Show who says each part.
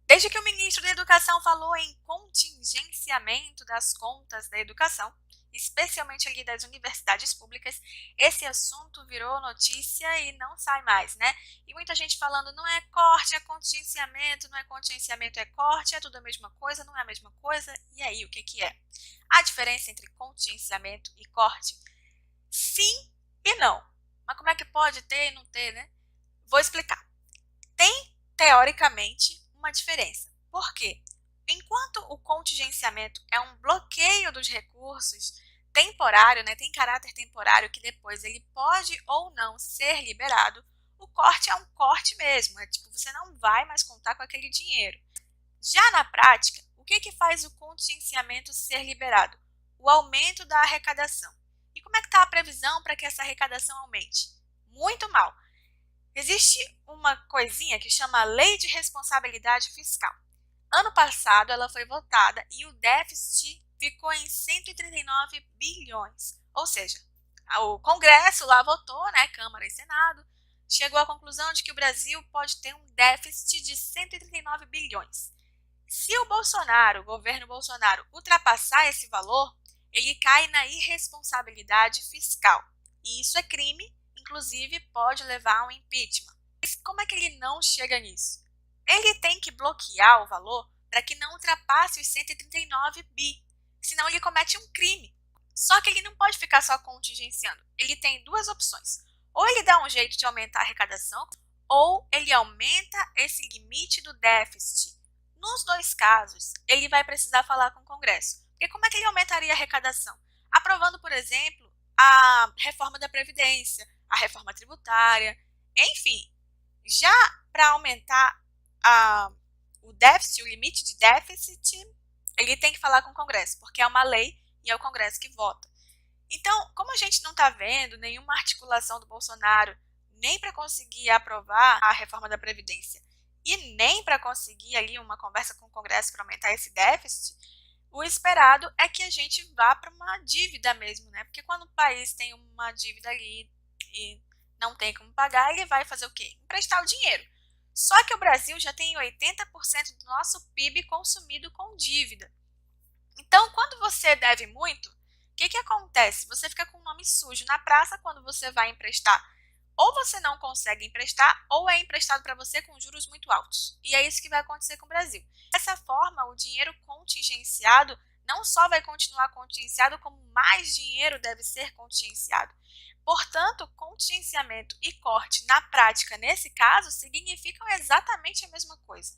Speaker 1: Desde que o ministro da Educação falou em contingenciamento das contas da educação, especialmente ali das universidades públicas, esse assunto virou notícia e não sai mais, né? E muita gente falando, não é corte, é contingenciamento, não é contingenciamento, é corte, é tudo a mesma coisa, não é a mesma coisa. E aí, o que que é? A diferença entre contingenciamento e corte? Sim e não. Mas como é que pode ter e não ter, né? Vou explicar. Tem, teoricamente, uma diferença. Por quê? Enquanto o contingenciamento é um bloqueio dos recursos temporário, né, tem caráter temporário que depois ele pode ou não ser liberado, o corte é um corte mesmo, é tipo, você não vai mais contar com aquele dinheiro. Já na prática, o que que faz o contingenciamento ser liberado? O aumento da arrecadação. E como é que está a previsão para que essa arrecadação aumente? Muito mal. Existe uma coisinha que chama Lei de Responsabilidade Fiscal. Ano passado ela foi votada e o déficit ficou em 139 bilhões. Ou seja, o Congresso lá votou, né, Câmara e Senado, chegou à conclusão de que o Brasil pode ter um déficit de 139 bilhões. Se o Bolsonaro, o governo Bolsonaro, ultrapassar esse valor, ele cai na irresponsabilidade fiscal. E isso é crime, inclusive pode levar a um impeachment. Mas como é que ele não chega nisso? Ele tem que bloquear o valor para que não ultrapasse os 139 bi, senão ele comete um crime. Só que ele não pode ficar só contingenciando. Ele tem duas opções. Ou ele dá um jeito de aumentar a arrecadação, ou ele aumenta esse limite do déficit. Nos dois casos, ele vai precisar falar com o Congresso. Porque como é que ele aumentaria a arrecadação? Aprovando, por exemplo, a reforma da Previdência, a reforma tributária, enfim. Já para aumentar o déficit, o limite de déficit, ele tem que falar com o Congresso, porque é uma lei e é o Congresso que vota. Então, como a gente não está vendo nenhuma articulação do Bolsonaro, nem para conseguir aprovar a reforma da Previdência e nem para conseguir ali uma conversa com o Congresso para aumentar esse déficit, o esperado é que a gente vá para uma dívida mesmo, né? Porque quando o país tem uma dívida ali e não tem como pagar, ele vai fazer o quê? Emprestar o dinheiro. Só que o Brasil já tem 80% do nosso PIB consumido com dívida. Então, quando você deve muito, o que que acontece? Você fica com o nome sujo na praça quando você vai emprestar. Ou você não consegue emprestar, ou é emprestado para você com juros muito altos. E é isso que vai acontecer com o Brasil. Dessa forma, o dinheiro contingenciado não só vai continuar contingenciado, como mais dinheiro deve ser contingenciado. Portanto, contingenciamento e corte na prática, nesse caso, significam exatamente a mesma coisa.